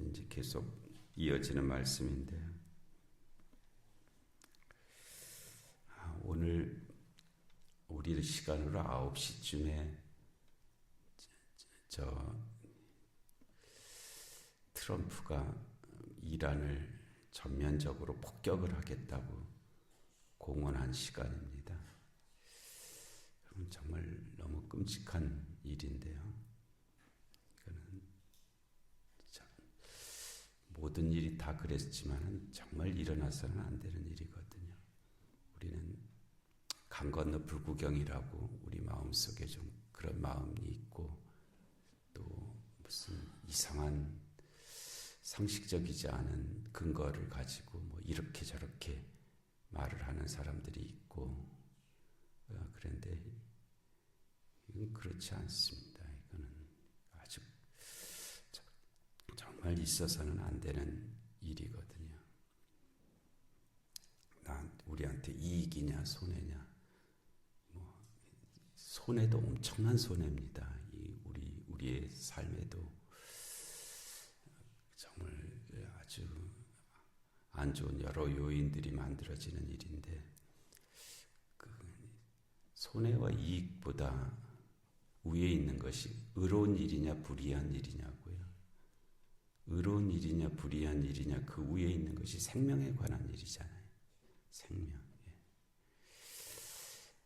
이제 계속 이어지는 말씀인데요. 오늘 우리 시간으로 9시쯤에 트럼프가 이란을 전면적으로 폭격을 하겠다고 공언한 시간입니다. 정말 너무 끔찍한 일인데요. 이거는 모든 일이 다 그랬지만 정말 일어나서는 안 되는 일이거든요. 우리는 강 건너 불구경이라고 우리 마음속에 좀 그런 마음이 있고, 또 무슨 이상한 상식적이지 않은 근거를 가지고 뭐 이렇게 저렇게 말을 하는 사람들이 있고, 그런데 이건 그렇지 않습니다. 이거는 아주 정말 있어서는 안 되는 일이거든요. 우리한테 이익이냐 손해냐, 뭐 손해도 엄청난 손해입니다. 우리의 삶에도 정말 아주 안 좋은 여러 요인들이 만들어지는 일인데, 그 손해와 이익보다 위에 있는 것이 의로운 일이냐 불의한 일이냐고요. 의로운 일이냐 불의한 일이냐, 그 위에 있는 것이 생명에 관한 일이잖아요. 생명.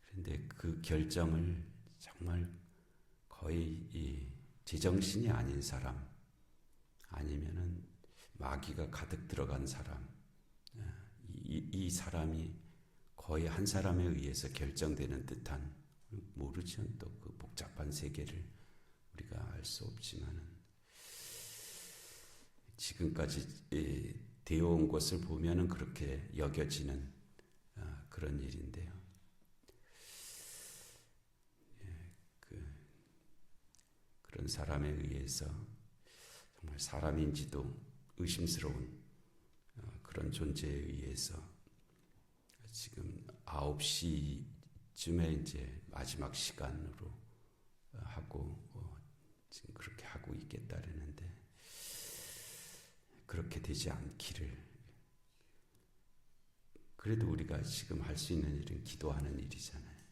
그런데 그 결정을 정말 거의 이 제정신이 아닌 사람, 아니면은 마귀가 가득 들어간 사람, 이 사람이 거의 한 사람에 의해서 결정되는 듯한, 모르죠. 또 그 복잡한 세계를 우리가 알 수 없지만은, 지금까지 되어온 것을 보면은 그렇게 여겨지는 그런 일인데요. 그런 사람에 의해서 정말 사람인지도 의심스러운 그런 존재에 의해서 지금 9시쯤에 이제 마지막 시간으로 하고 지금 그렇게 하고 있겠다라는데, 그렇게 되지 않기를. 그래도 우리가 지금 할 수 있는 일은 기도하는 일이잖아요.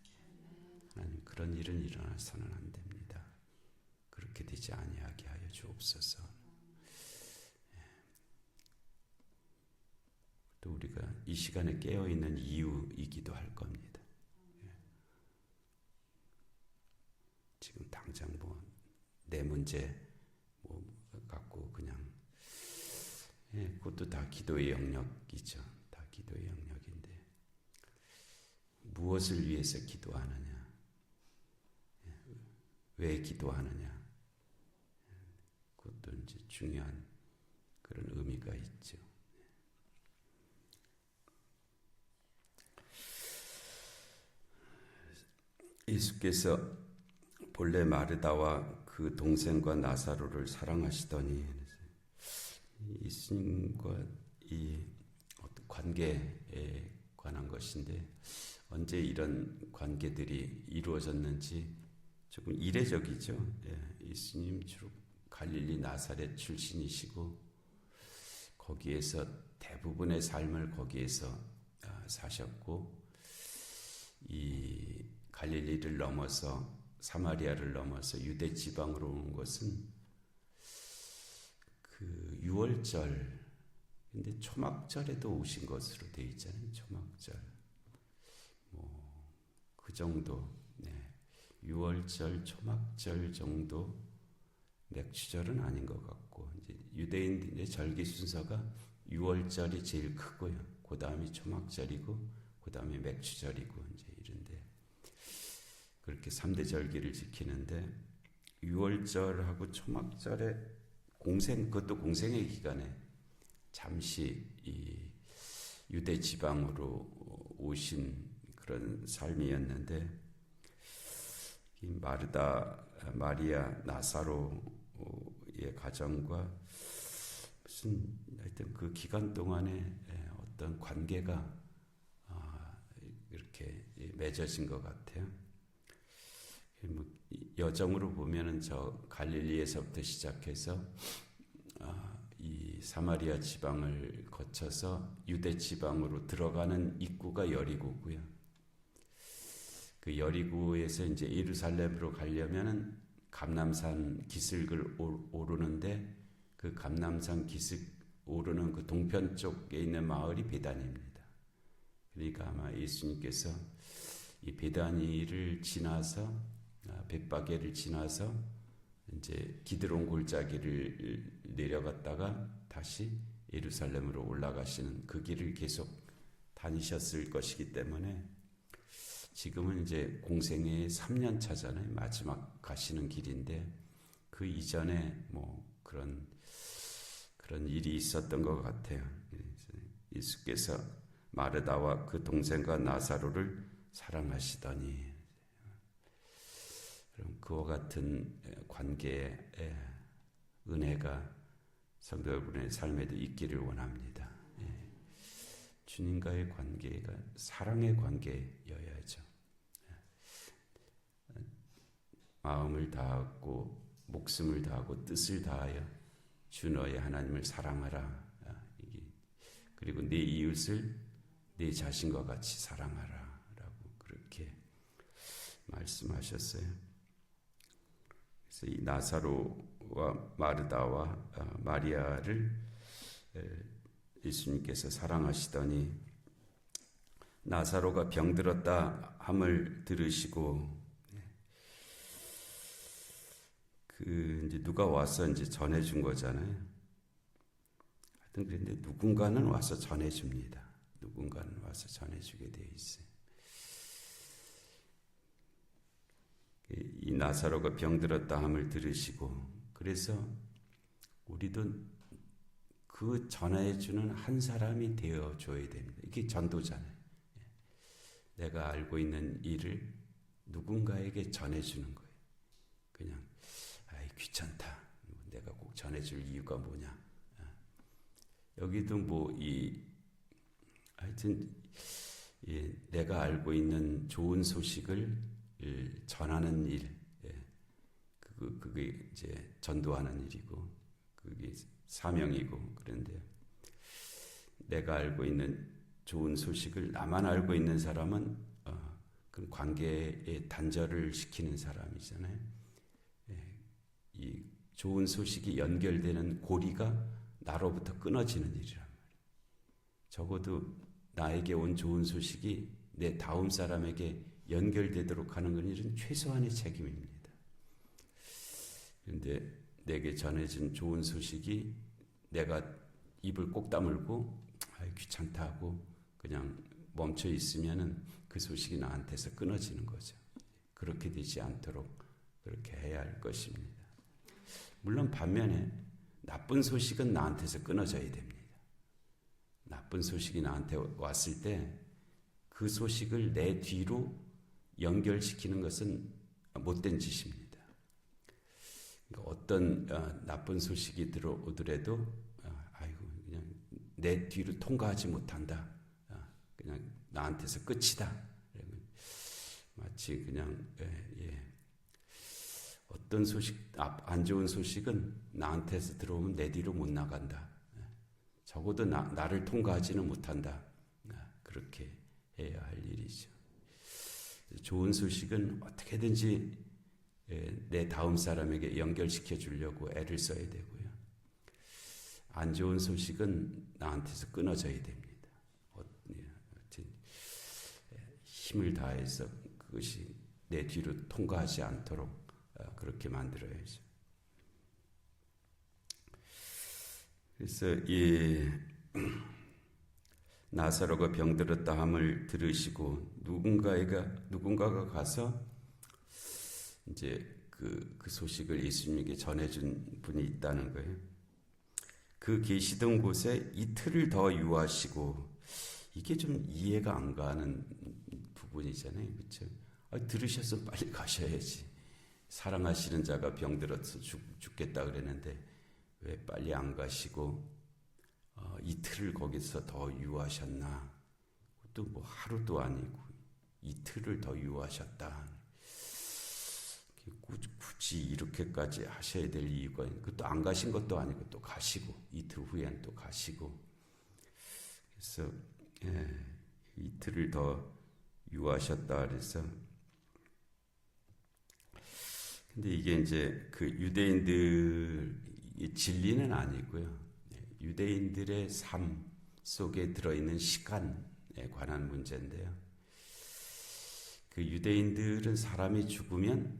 하나님, 그런 일은 일어나서는 안 됩니다. 그렇게 되지 아니하게 하여 주옵소서. 또 우리가 이 시간에 깨어있는 이유이기도 할 겁니다. 지금 당장 내 문제 갖고 그냥, 그것도 다 기도의 영역이죠. 다 기도의 영역인데, 무엇을 위해서 기도하느냐, 왜 기도하느냐, 그것도 이제 중요한 그런 의미가 있죠. 예수께서 본래 마르다와 그 동생과 나사로를 사랑하시더니, 예수님과 이 어떤 관계에 관한 것인데, 언제 이런 관계들이 이루어졌는지 조금 이례적이죠. 예수님 주로 갈릴리 나사렛 출신이시고, 거기에서 대부분의 삶을 거기에서 사셨고, 이 갈릴리를 넘어서 사마리아를 넘어서 유대 지방으로 온 것은 그 유월절, 근데 초막절에도 오신 것으로 되어 있잖아요. 초막절. 그 정도, 유월절, 초막절 정도, 맥주절은 아닌 것 같고, 이제 유대인들의 절기 순서가 유월절이 제일 크고요. 그 다음이 초막절이고, 그 다음에 맥주절이고, 이제 이런데, 그렇게 3대 절기를 지키는데, 유월절하고 초막절에 그것도 공생의 기간에 잠시 이 유대 지방으로 오신 그런 삶이었는데, 이 마리아, 나사로의 가정과 무슨 하여튼 그 기간 동안에 어떤 관계가 이렇게 맺어진 것 같아요. 여정으로 보면은 저 갈릴리에서부터 시작해서 이 사마리아 지방을 거쳐서 유대 지방으로 들어가는 입구가 여리고고요. 그 여리고에서 이제 예루살렘으로 가려면은 감람산 기슭을 오르는데 그 감람산 기슭 오르는 그 동편 쪽에 있는 마을이 베다니입니다. 그러니까 아마 예수님께서 이 베다니를 지나서 벳바게를 지나서 이제 기드론 골짜기를 내려갔다가 다시 예루살렘으로 올라가시는 그 길을 계속 다니셨을 것이기 때문에 지금은 이제 공생의 3년 차잖아요. 마지막 가시는 길인데 그 이전에 뭐 그런 일이 있었던 것 같아요. 예수께서 마르다와 그 동생과 나사로를 사랑하시더니, 그럼 그와 같은 관계의 은혜가 성도 여러분의 삶에도 있기를 원합니다. 주님과의 관계가 사랑의 관계여야죠. 마음을 다하고 목숨을 다하고 뜻을 다하여 주 너의 하나님을 사랑하라. 그리고 내 이웃을 내 자신과 같이 사랑하라 라고 그렇게 말씀하셨어요. 그래서 이 나사로와 마르다와 마리아를 예수님께서 사랑하시더니 나사로가 병들었다 함을 들으시고 이제 누가 와서 이제 전해준 거잖아요. 하여튼 그런데 누군가는 와서 전해줍니다. 누군가는 와서 전해주게 돼 있어요. 이 나사로가 병들었다 함을 들으시고, 그래서 우리도 그 전해주는 한 사람이 되어줘야 됩니다. 이게 전도잖아요. 내가 알고 있는 일을 누군가에게 전해주는 거예요. 그냥 귀찮다. 내가 꼭 전해줄 이유가 뭐냐. 여기도 하여튼 내가 알고 있는 좋은 소식을 전하는 일, 그게 이제 전도하는 일이고, 그게 사명이고, 그런데 내가 알고 있는 좋은 소식을 나만 알고 있는 사람은 그 관계의 단절을 시키는 사람이잖아요. 이 좋은 소식이 연결되는 고리가 나로부터 끊어지는 일이란 말이에요. 적어도 나에게 온 좋은 소식이 내 다음 사람에게 연결되도록 하는 건 일은 최소한의 책임입니다. 그런데 내게 전해진 좋은 소식이 내가 입을 꼭 다물고 귀찮다 하고 그냥 멈춰 있으면은 그 소식이 나한테서 끊어지는 거죠. 그렇게 되지 않도록 그렇게 해야 할 것입니다. 물론 반면에 나쁜 소식은 나한테서 끊어져야 됩니다. 나쁜 소식이 나한테 왔을 때 그 소식을 내 뒤로 연결시키는 것은 못된 짓입니다. 그러니까 어떤 나쁜 소식이 들어오더라도 그냥 내 뒤로 통과하지 못한다. 그냥 나한테서 끝이다. 마치 그냥 어떤 소식, 안 좋은 소식은 나한테서 들어오면 내 뒤로 못 나간다. 적어도 나를 통과하지는 못한다. 그렇게 해야 할 일이죠. 좋은 소식은 어떻게든지 내 다음 사람에게 연결시켜 주려고 애를 써야 되고요. 안 좋은 소식은 나한테서 끊어져야 됩니다. 힘을 다해서 그것이 내 뒤로 통과하지 않도록 그렇게 만들어야죠. 그래서 이 나사로가 병들었다 함을 들으시고 누군가가 가서 이제 그 소식을 예수님에게 전해준 분이 있다는 거예요. 그 계시던 곳에 이틀을 더 유하시고, 이게 좀 이해가 안 가는 부분이잖아요, 그렇죠? 들으셔서 빨리 가셔야지. 사랑하시는 자가 병들어서 죽겠다 그랬는데 왜 빨리 안 가시고 이틀을 거기서 더 유하셨나? 또 하루도 아니고 이틀을 더 유하셨다. 굳이 이렇게까지 하셔야 될 이유가, 그것도 안 가신 것도 아니고 또 가시고, 이틀 후엔 또 가시고. 그래서 이틀을 더 유하셨다 그래서. 근데 이게 이제 그 유대인들의 진리는 아니고요. 유대인들의 삶 속에 들어있는 시간에 관한 문제인데요. 그 유대인들은 사람이 죽으면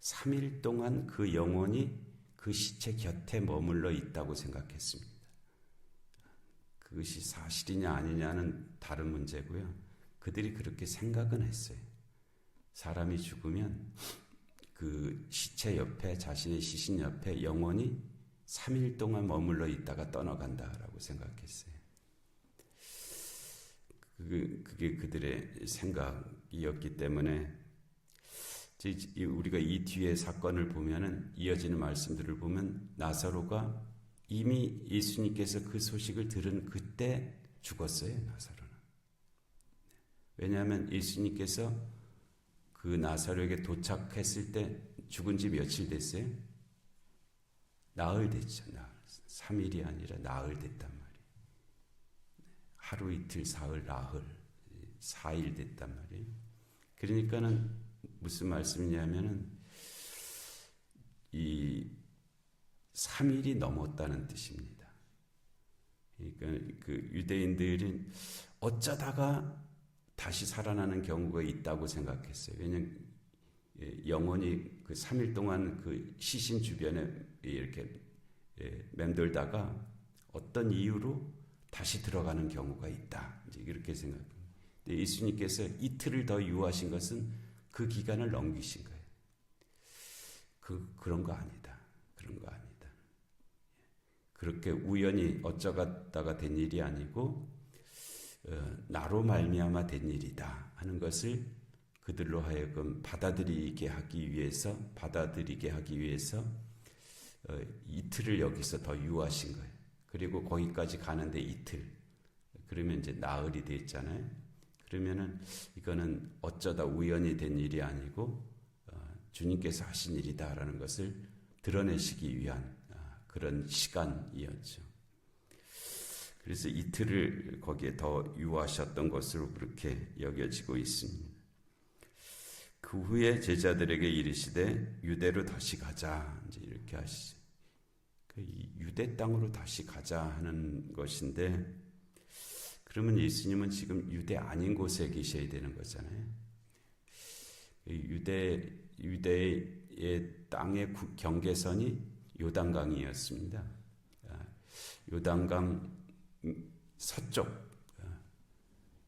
3일 동안 그 영혼이 그 시체 곁에 머물러 있다고 생각했습니다. 그것이 사실이냐 아니냐는 다른 문제고요. 그들이 그렇게 생각은 했어요. 사람이 죽으면 그 시체 옆에, 자신의 시신 옆에 영혼이 3일 동안 머물러 있다가 떠나간다라고 생각했어요. 그게 그들의 생각이었기 때문에 우리가 이 뒤에 사건을 보면은, 이어지는 말씀들을 보면 나사로가 이미 예수님께서 그 소식을 들은 그때 죽었어요. 나사로는. 왜냐하면 예수님께서 그 나사로에게 도착했을 때 죽은 지 며칠 됐어요? 나흘 됐죠. 3일이 아니라 나흘 됐단 말이에요. 하루 이틀 사흘 나흘 4일 됐단 말이에요. 그러니까는 무슨 말씀이냐면은 이 3일이 넘었다는 뜻입니다. 그러니까 그 유대인들은 어쩌다가 다시 살아나는 경우가 있다고 생각했어요. 왜냐하면 영혼이 그 3일 동안 그 시신 주변에 이렇게 맴돌다가 어떤 이유로 다시 들어가는 경우가 있다. 이제 이렇게 생각합니다. 예수님께서 이틀을 더 유하신 것은 그 기간을 넘기신 거예요. 그런 거 아니다. 그런 거 아니다. 그렇게 우연히 어쩌다가 된 일이 아니고 나로 말미암아 된 일이다 하는 것을 그들로 하여금 받아들이게 하기 위해서 이틀을 여기서 더 유하신 거예요. 그리고 거기까지 가는데 이틀. 그러면 이제 나흘이 됐잖아요. 그러면은 이거는 어쩌다 우연히 된 일이 아니고 주님께서 하신 일이다라는 것을 드러내시기 위한 그런 시간이었죠. 그래서 이틀을 거기에 더 유하셨던 것으로 그렇게 여겨지고 있습니다. 그 후에 제자들에게 이르시되 유대로 다시 가자, 이제 이렇게 하시죠. 유대 땅으로 다시 가자 하는 것인데, 그러면 예수님은 지금 유대 아닌 곳에 계셔야 되는 거잖아요. 유대의 땅의 경계선이 요단강이었습니다. 요단강 서쪽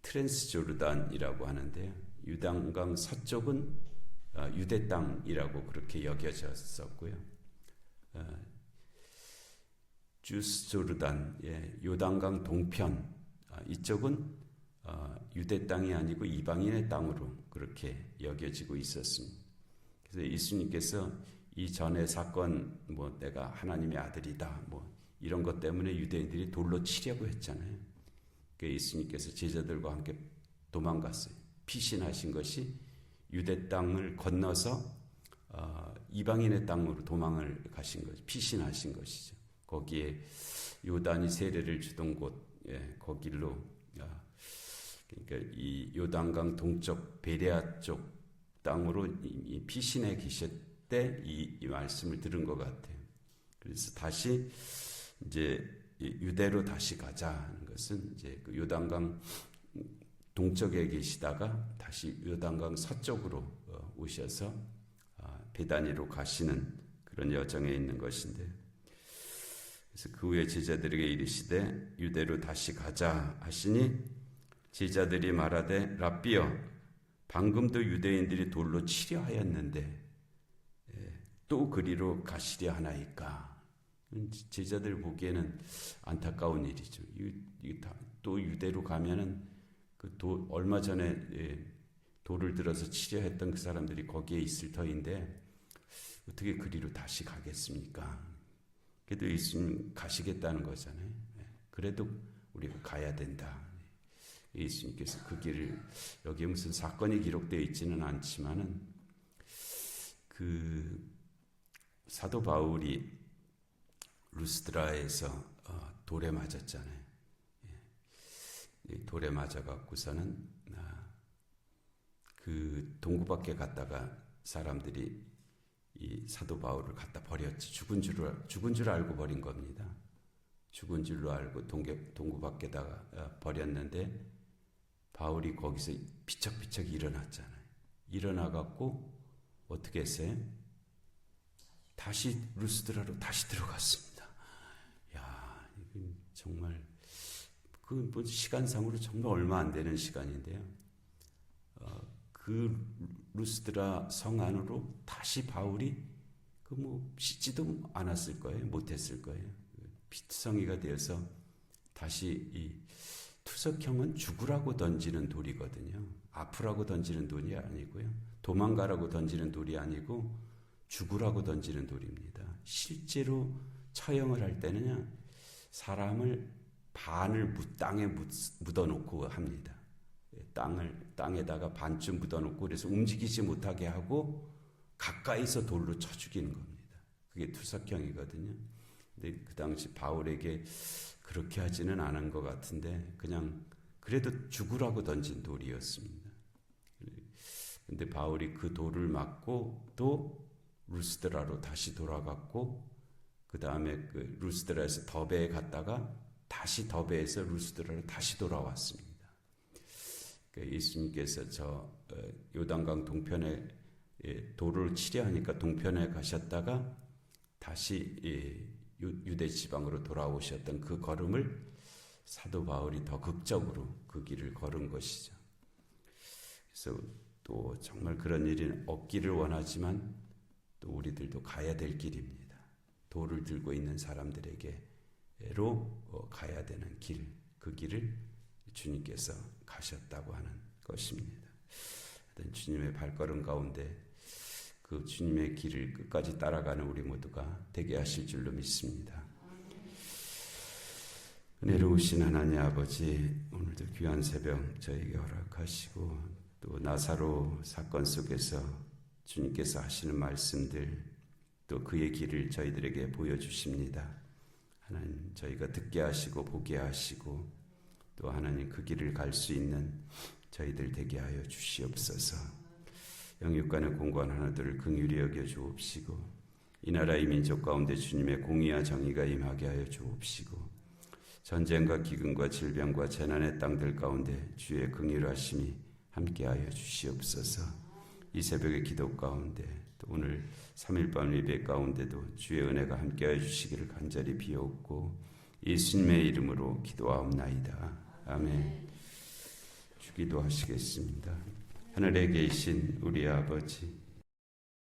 트랜스조르단이라고 하는데요. 요단강 서쪽은 유대 땅이라고 그렇게 여겨졌었고요. 주스조르단, 요단강 동편, 이쪽은 유대 땅이 아니고 이방인의 땅으로 그렇게 여겨지고 있었습니다. 그래서 예수님께서 이 전의 사건, 내가 하나님의 아들이다, 이런 것 때문에 유대인들이 돌로 치려고 했잖아요. 그러니까 예수님께서 제자들과 함께 도망갔어요. 피신하신 것이 유대 땅을 건너서 이방인의 땅으로 도망을 가신 거죠. 피신하신 것이죠. 거기에 요단이 세례를 주던 곳, 거길로, 그러니까 이 요단강 동쪽 베레아 쪽 땅으로 피신해 계실 때 이 말씀을 들은 것 같아요. 그래서 다시 이제 유대로 다시 가자 하는 것은 이제 그 요단강 동쪽에 계시다가 다시 요단강 서쪽으로 오셔서 베다니로 가시는 그런 여정에 있는 것인데, 그래서 그 후에 제자들에게 이르시되 유대로 다시 가자 하시니 제자들이 말하되 랍비여, 방금도 유대인들이 돌로 치려 하였는데 또 그리로 가시려 하나이까. 제자들 보기에는 안타까운 일이죠. 또 유대로 가면은 얼마 전에 돌을 들어서 치려 했던 그 사람들이 거기에 있을 터인데 어떻게 그리로 다시 가겠습니까? 그래도 예수님 가시겠다는 거잖아요. 그래도 우리가 가야 된다. 예수님께서 그 길을, 여기에 무슨 사건이 기록되어 있지는 않지만은 그 사도 바울이 루스드라에서 돌에 맞았잖아요. 돌에 맞아갖고서는 그 동구 밖에 갔다가 사람들이 이 사도 바울을 갖다 버렸지. 죽은 줄 알고 버린 겁니다. 죽은 줄로 알고 동구 밖에다가 버렸는데 바울이 거기서 비척비척 일어났잖아요. 일어나갖고 어떻게 했어요? 다시 루스드라로 다시 들어갔습니다. 야, 이건 정말 그 뭐 시간상으로 정말 얼마 안 되는 시간인데요. 그 루스드라 성 안으로 다시 바울이 그 뭐 씻지도 않았을 거예요. 못했을 거예요. 피투성이가 되어서 다시 이 투석형은 죽으라고 던지는 돌이거든요. 아프라고 던지는 돌이 아니고요. 도망가라고 던지는 돌이 아니고 죽으라고 던지는 돌입니다. 실제로 처형을 할 때는 사람을 반을 땅에 묻어놓고 합니다. 땅에다가 반쯤 묻어놓고 그래서 움직이지 못하게 하고 가까이서 돌로 쳐 죽이는 겁니다. 그게 투석형이거든요. 근데 그 당시 바울에게 그렇게 하지는 않은 것 같은데 그냥 그래도 죽으라고 던진 돌이었습니다. 근데 바울이 그 돌을 맞고 또 루스드라로 다시 돌아갔고 그 다음에 그 루스드라에서 더베에 갔다가 다시 더베에서 루스드라로 다시 돌아왔습니다. 예수님께서 저 요단강 동편에 도를 치려하니까 동편에 가셨다가 다시 유대 지방으로 돌아오셨던 그 걸음을 사도 바울이 더 극적으로 그 길을 걸은 것이죠. 그래서 또 정말 그런 일이 없기를 원하지만 또 우리들도 가야 될 길입니다. 돌을 들고 있는 사람들에게로 가야 되는 길, 그 길을 주님께서 가셨다고 하는 것입니다. 주님의 발걸음 가운데 그 주님의 길을 끝까지 따라가는 우리 모두가 되게 하실 줄로 믿습니다. 은혜로우신 하나님 아버지, 오늘도 귀한 새벽 저에게 허락하시고 또 나사로 사건 속에서 주님께서 하시는 말씀들 또 그의 길을 저희들에게 보여주십니다. 하나님 저희가 듣게 하시고 보게 하시고 또 하나님 그 길을 갈 수 있는 저희들 되게 하여 주시옵소서. 영육간의 공고한 하나들을 긍휼히 여겨 주옵시고 이 나라의 민족 가운데 주님의 공의와 정의가 임하게 하여 주옵시고 전쟁과 기근과 질병과 재난의 땅들 가운데 주의 긍휼하심이 함께하여 주시옵소서. 이 새벽의 기도 가운데 또 오늘 3일밤 예배 가운데도 주의 은혜가 함께하여 주시기를 간절히 비옵고 예수님의 이름으로 기도하옵나이다. 아멘. 기도하시겠습니다. 하늘에 계신 우리 아버지,